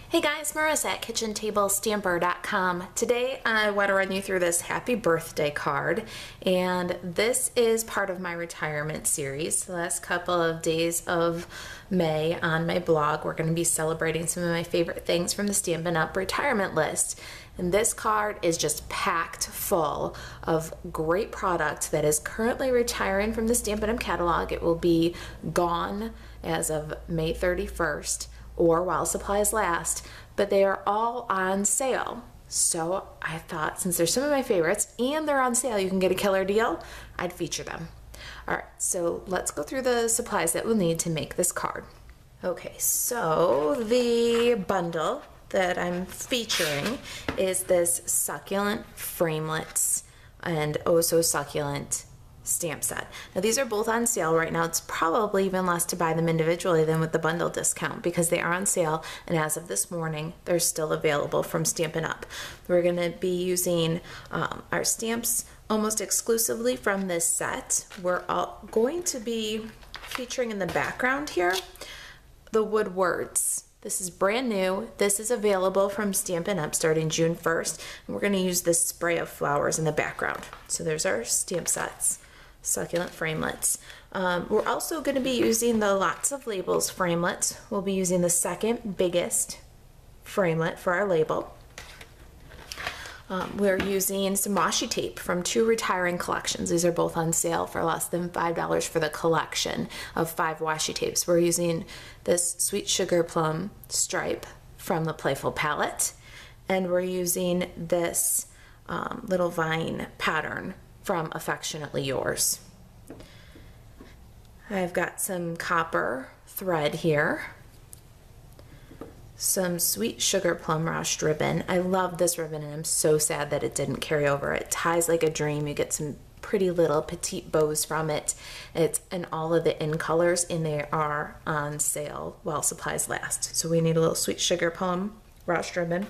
Hey guys, Marissa at KitchenTableStamper.com. Today I want to run you through this happy birthday card, and this is part of my retirement series. The last couple of days of May on my blog, we're going to be celebrating some of my favorite things from the Stampin' Up! Retirement list. And this card is just packed full of great product that is currently retiring from the Stampin' Up! Catalog. It will be gone as of May 31st. Or while supplies last, but they are all on sale. So I thought, since they're some of my favorites and they're on sale, you can get a killer deal, I'd feature them. All right, so let's go through the supplies that we'll need to make this card. Okay, so the bundle that I'm featuring is this Succulent Framelits and Oh So Succulent stamp set. Now these are both on sale right now. It's probably even less to buy them individually than with the bundle discount because they are on sale, and as of this morning they're still available from Stampin' Up! We're going to be using our stamps almost exclusively from this set. We're going to be featuring in the background here the wood words. This is brand new. This is available from Stampin' Up! Starting June 1st, and we're going to use this spray of flowers in the background. So there's our stamp sets. Succulent Framelits. We're also going to be using the Lots of Labels framelits. We'll be using the second biggest framelit for our label. We're using some washi tape from two retiring collections. These are both on sale for less than $5 for the collection of 5 washi tapes. We're using this Sweet Sugar Plum stripe from the Playful palette, and we're using this little vine pattern from Affectionately Yours. I've got some copper thread here, some Sweet Sugar Plum rushed ribbon. I love this ribbon and I'm so sad that it didn't carry over. It ties like a dream. You get some pretty little petite bows from it. It's in all of the in colors, and they are on sale while supplies last. So we need a little Sweet Sugar Plum rushed ribbon.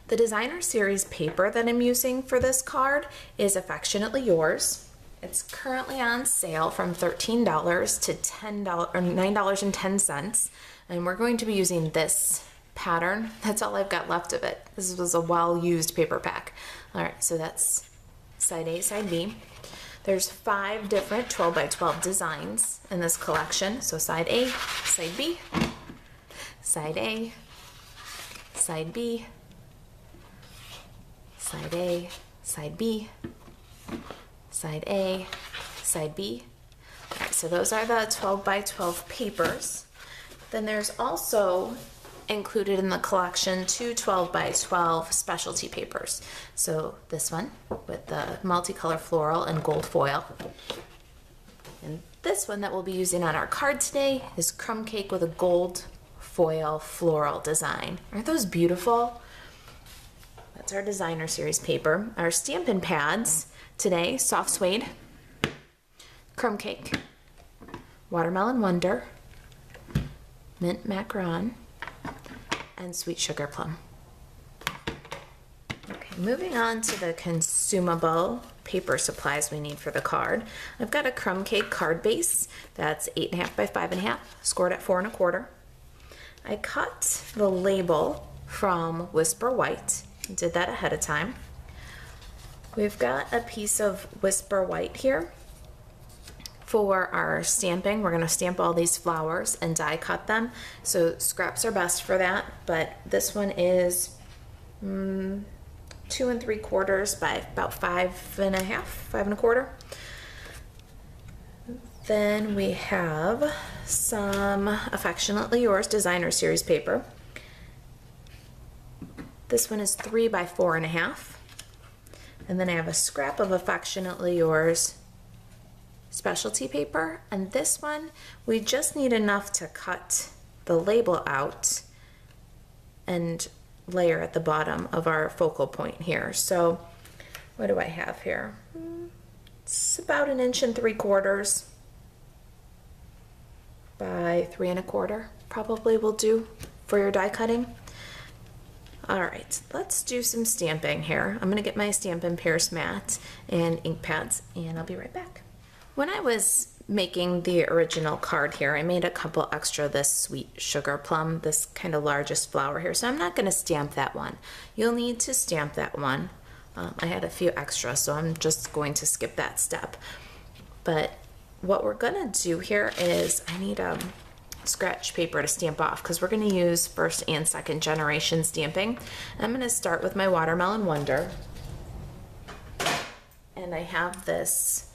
The designer series paper that I'm using for this card is Affectionately Yours. It's currently on sale from $13 to $10 or $9.10, and we're going to be using this pattern. That's all I've got left of it. This was a well-used paper pack. All right, so that's side A, side B. There's 5 different 12 by 12 designs in this collection. So side A, side B, side A, side B, side A, side B, side A, side B. All right, so those are the 12 by 12 papers. Then there's also included in the collection 2 12 by 12 specialty papers. So this one with the multicolor floral and gold foil. And this one that we'll be using on our card today is Crumb Cake with a gold foil floral design. Aren't those beautiful? That's our designer series paper. Our Stampin' pads today: Soft Suede, Crumb Cake, Watermelon Wonder, Mint Macaron, and Sweet Sugar Plum. Okay, moving on to the consumable paper supplies we need for the card. I've got a Crumb Cake card base that's 8.5 by 5.5, scored at 4 1/4. I cut the label from Whisper White. Did that ahead of time. We've got a piece of Whisper White here for our stamping. We're going to stamp all these flowers and die cut them, so scraps are best for that, but this one is 2 3/4 by about 5.5, 5 1/4. Then we have some Affectionately Yours designer series paper. This one is 3 by 4.5. And then I have a scrap of Affectionately Yours specialty paper. And this one, we just need enough to cut the label out and layer at the bottom of our focal point here. So what do I have here? It's about 1 3/4 by 3 1/4 probably will do for your die cutting. All right, let's do some stamping here. I'm gonna get my Stampin' Pierce mat and ink pads, and I'll be right back. When I was making the original card here, I made a couple extra this sweet sugar plum, this kind of largest flower here, so I'm not going to stamp that one. You'll need to stamp that one. I had a few extra, so I'm just going to skip that step. But what we're going to do here is I need scratch paper to stamp off because we're going to use first and second generation stamping. I'm going to start with my Watermelon Wonder, and I have this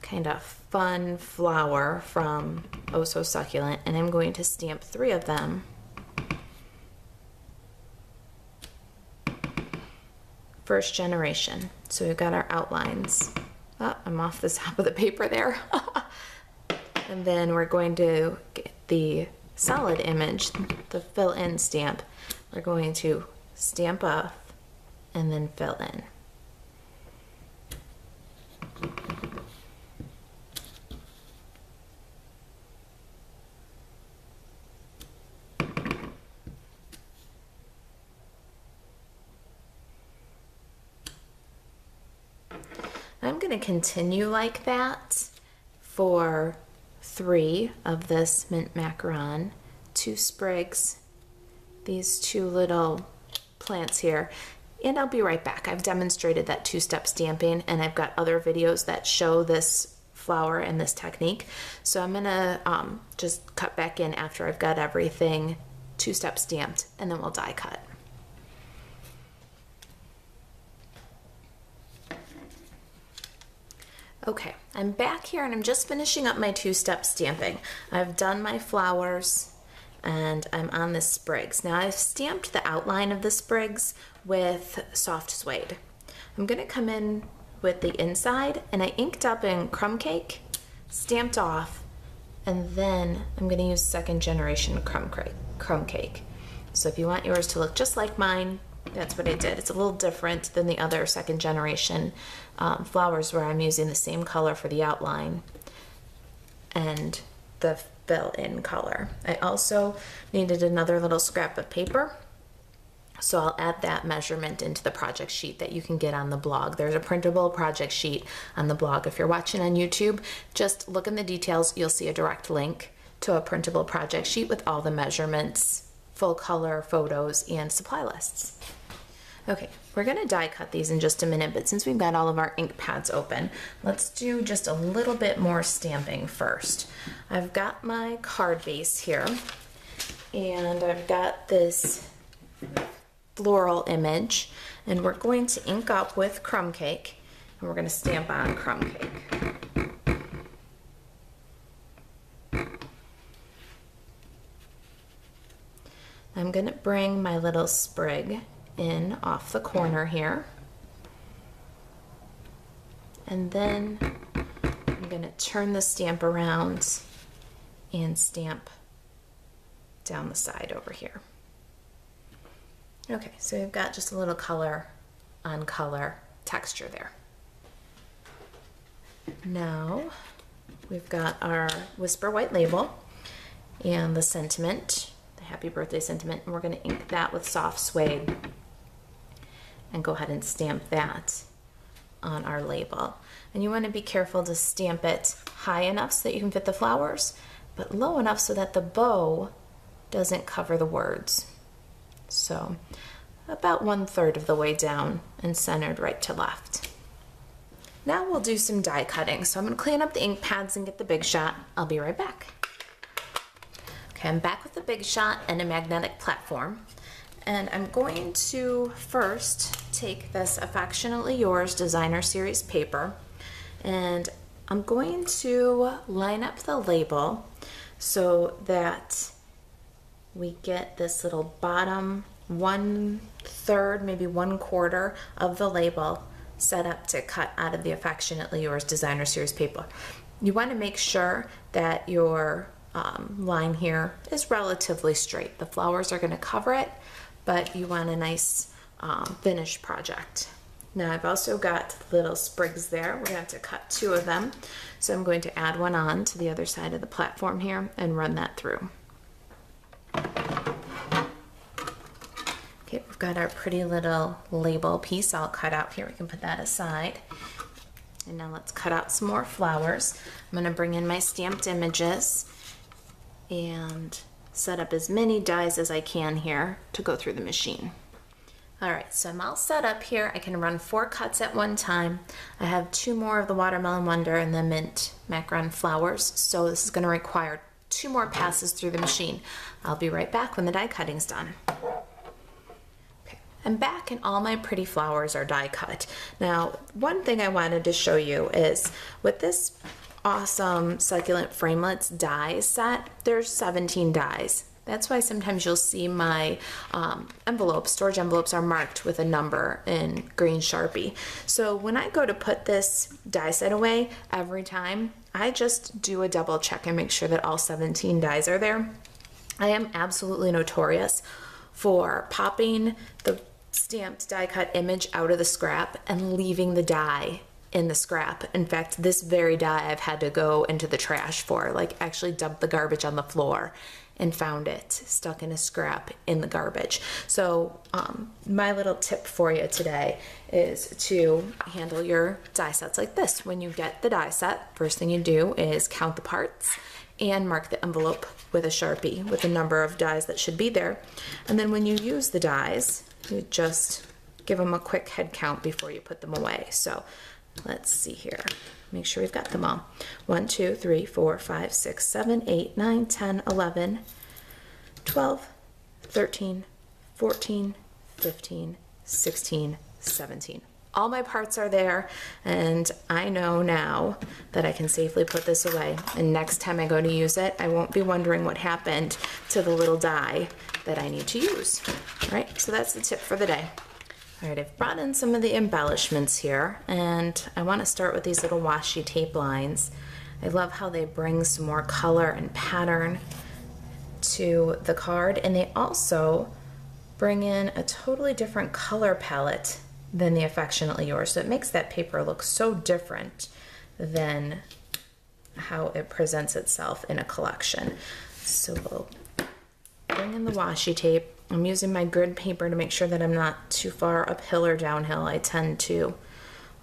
kind of fun flower from Oh So Succulent, and I'm going to stamp 3 of them. First generation. So we've got our outlines. Oh, I'm off the top of the paper there. And then we're going to get the solid image, the fill in stamp. We're going to stamp off and then fill in. I'm going to continue like that for 3 of this mint macaron, 2 sprigs, these 2 little plants here, and I'll be right back. I've demonstrated that 2-step stamping, and I've got other videos that show this flower and this technique. So I'm going to just cut back in after I've got everything 2-step stamped, and then we'll die cut. Okay, I'm back here and I'm just finishing up my 2-step stamping. I've done my flowers and I'm on the sprigs. Now I've stamped the outline of the sprigs with soft suede. I'm gonna come in with the inside, and I inked up in crumb cake, stamped off, and then I'm gonna use second generation crumb cake. So if you want yours to look just like mine, that's what I did. It's a little different than the other second generation flowers where I'm using the same color for the outline and the fill-in color. I also needed another little scrap of paper, so I'll add that measurement into the project sheet that you can get on the blog. There's a printable project sheet on the blog. If you're watching on YouTube, just look in the details. You'll see a direct link to a printable project sheet with all the measurements, full color photos, and supply lists. Okay, we're gonna die cut these in just a minute, but since we've got all of our ink pads open, let's do just a little bit more stamping first. I've got my card base here, and I've got this floral image, and we're going to ink up with crumb cake, and we're gonna stamp on crumb cake. I'm gonna bring my little sprig in off the corner here, and then I'm going to turn the stamp around and stamp down the side over here. Okay, so we've got just a little color on color texture there. Now we've got our Whisper white label and the sentiment, the happy birthday sentiment, and we're going to ink that with soft suede and go ahead and stamp that on our label. And you want to be careful to stamp it high enough so that you can fit the flowers, but low enough so that the bow doesn't cover the words. So about 1/3 of the way down and centered right to left. Now we'll do some die cutting. So I'm going to clean up the ink pads and get the Big Shot. I'll be right back. Okay, I'm back with the Big Shot and a magnetic platform. And I'm going to first take this Affectionately Yours Designer Series paper, and I'm going to line up the label so that we get this little bottom 1/3, maybe 1/4 of the label set up to cut out of the Affectionately Yours Designer Series paper. You want to make sure that your line here is relatively straight. The flowers are going to cover it, but you want a nice finished project. Now I've also got little sprigs there. We're going to have to cut 2 of them. So I'm going to add one on to the other side of the platform here and run that through. Okay, we've got our pretty little label piece all cut out here. We can put that aside. And now let's cut out some more flowers. I'm going to bring in my stamped images and set up as many dies as I can here to go through the machine. Alright, so I'm all set up here. I can run 4 cuts at one time. I have 2 more of the Watermelon Wonder and the Mint Macaron flowers, so this is going to require 2 more passes through the machine. I'll be right back when the die cutting's done. Okay, I'm back and all my pretty flowers are die cut. Now, one thing I wanted to show you is with this awesome Succulent Framelits die set, there's 17 dies. That's why sometimes you'll see my storage envelopes are marked with a number in green Sharpie. So when I go to put this die set away, every time I just do a double check and make sure that all 17 dies are there. I am absolutely notorious for popping the stamped die cut image out of the scrap and leaving the die in the scrap. In fact, this very die I've had to go into the trash for, like actually dump the garbage on the floor and found it stuck in a scrap in the garbage. So my little tip for you today is to handle your die sets like this. When you get the die set, first thing you do is count the parts and mark the envelope with a Sharpie with the number of dies that should be there. And then when you use the dies, you just give them a quick head count before you put them away. So let's see here. Make sure we've got them all. 1, 2, 3, 4, 5, 6, 7, 8, 9, 10, 11, 12, 13, 14, 15, 16, 17. All my parts are there, and I know now that I can safely put this away. And next time I go to use it, I won't be wondering what happened to the little die that I need to use. All right, so that's the tip for the day. All right, I've brought in some of the embellishments here, and I want to start with these little washi tape lines. I love how they bring some more color and pattern to the card, and they also bring in a totally different color palette than the Affectionately Yours. So it makes that paper look so different than how it presents itself in a collection. So we'll bring in the washi tape. I'm using my grid paper to make sure that I'm not too far uphill or downhill. I tend to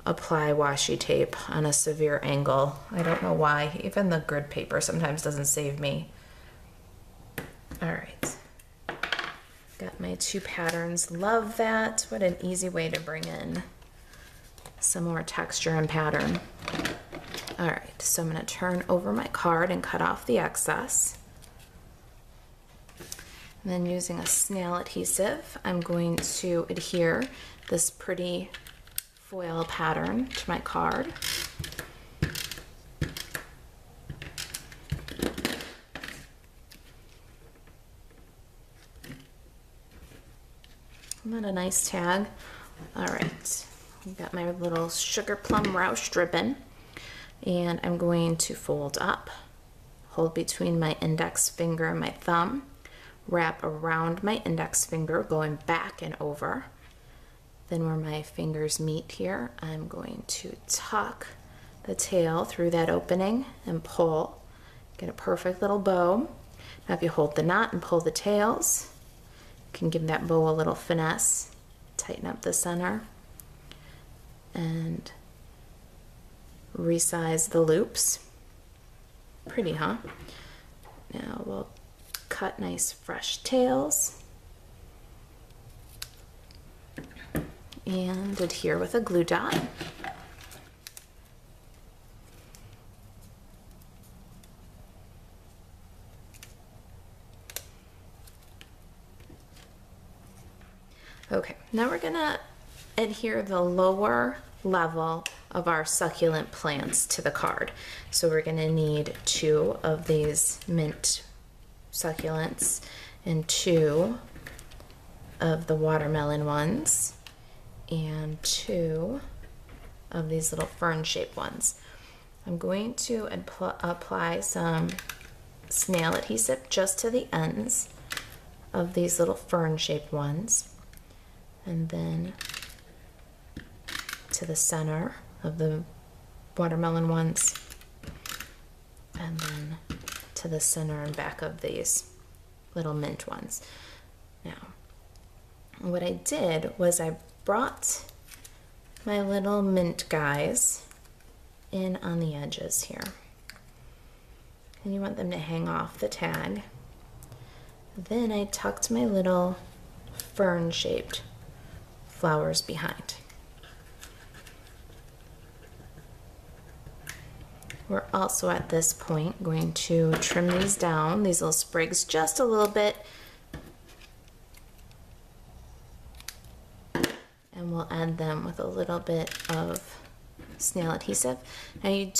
apply washi tape on a severe angle. I don't know why. Even the grid paper sometimes doesn't save me. All right. Got my 2 patterns. Love that. What an easy way to bring in some more texture and pattern. All right, so I'm going to turn over my card and cut off the excess. And then using a snail adhesive, I'm going to adhere this pretty foil pattern to my card. Isn't that a nice tag? All right, I've got my little Sugar Plum Roush ribbon, and I'm going to fold up, hold between my index finger and my thumb, wrap around my index finger, going back and over. Then where my fingers meet here, I'm going to tuck the tail through that opening and pull. Get a perfect little bow. Now if you hold the knot and pull the tails, you can give that bow a little finesse. Tighten up the center and resize the loops. Pretty, huh? Now we'll cut nice fresh tails and adhere with a glue dot. Okay, now we're gonna adhere the lower level of our succulent plants to the card. So we're gonna need 2 of these mint succulents and 2 of the watermelon ones and 2 of these little fern-shaped ones. I'm going to apply some snail adhesive just to the ends of these little fern-shaped ones, and then to the center of the watermelon ones, and then to the center and back of these little mint ones. Now, what I did was I brought my little mint guys in on the edges here. And you want them to hang off the tag. Then I tucked my little fern-shaped flowers behind. We're also at this point going to trim these down, these little sprigs, just a little bit. And we'll add them with a little bit of snail adhesive. Now you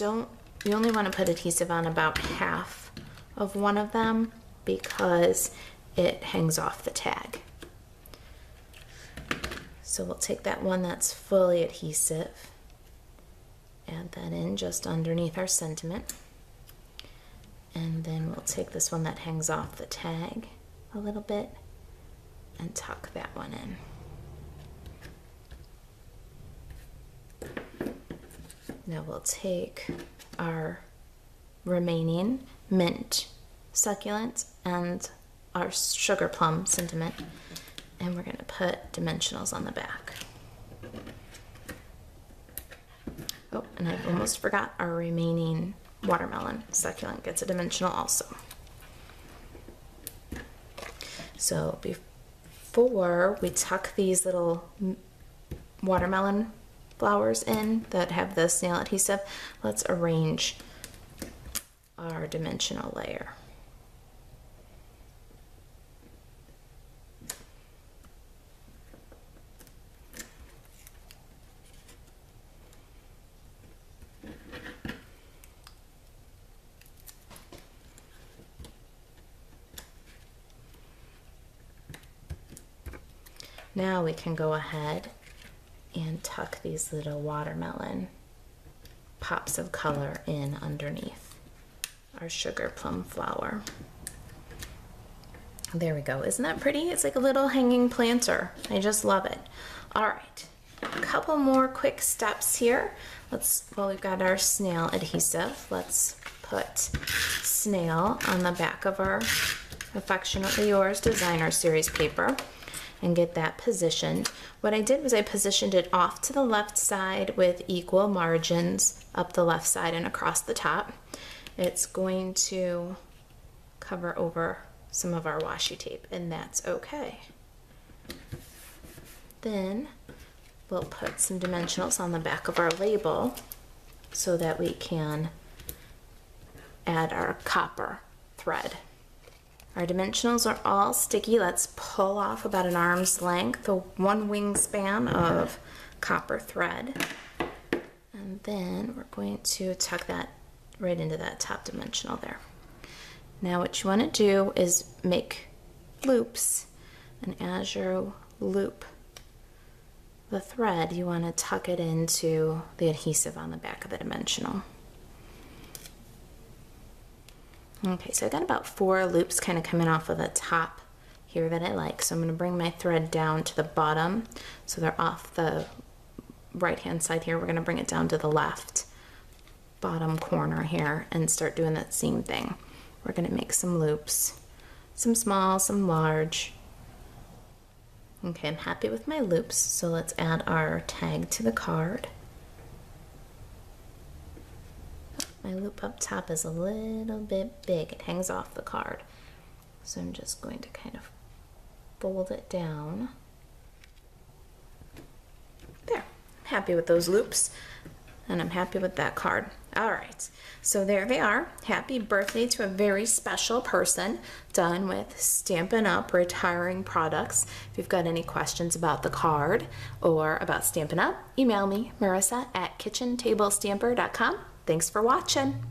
only want to put adhesive on about half of one of them because it hangs off the tag. So we'll take that one that's fully adhesive, add that in just underneath our sentiment, and then we'll take this one that hangs off the tag a little bit and tuck that one in. Now we'll take our remaining mint succulent and our sugar plum sentiment, and we're going to put dimensionals on the back. Oh, and I almost forgot our remaining watermelon succulent gets a dimensional also. So before we tuck these little watermelon flowers in that have the snail adhesive, let's arrange our dimensional layer. Now we can go ahead and tuck these little watermelon pops of color in underneath our sugar plum flower. There we go. Isn't that pretty? It's like a little hanging planter. I just love it. All right, a couple more quick steps here. Well, we've got our snail adhesive. Let's put snail on the back of our Affectionately Yours Designer Series paper and get that positioned. What I did was I positioned it off to the left side with equal margins up the left side and across the top. It's going to cover over some of our washi tape, and that's okay. Then we'll put some dimensionals on the back of our label so that we can add our copper thread. Our dimensionals are all sticky. Let's pull off about an arm's length, one wingspan of copper thread. And then we're going to tuck that right into that top dimensional there. Now what you want to do is make loops, and as you loop the thread, you want to tuck it into the adhesive on the back of the dimensional. Okay, so I got about 4 loops kind of coming off of the top here that I like. So I'm going to bring my thread down to the bottom. So they're off the right hand side here. We're going to bring it down to the left bottom corner here and start doing that same thing. We're going to make some loops, some small, some large. Okay, I'm happy with my loops, so let's add our tag to the card. My loop up top is a little bit big. It hangs off the card. So I'm just going to kind of fold it down. There. I'm happy with those loops, and I'm happy with that card. All right, so there they are. Happy birthday to a very special person, done with Stampin' Up! Retiring products. If you've got any questions about the card or about Stampin' Up!, email me, Marissa at kitchentablestamper.com. Thanks for watching.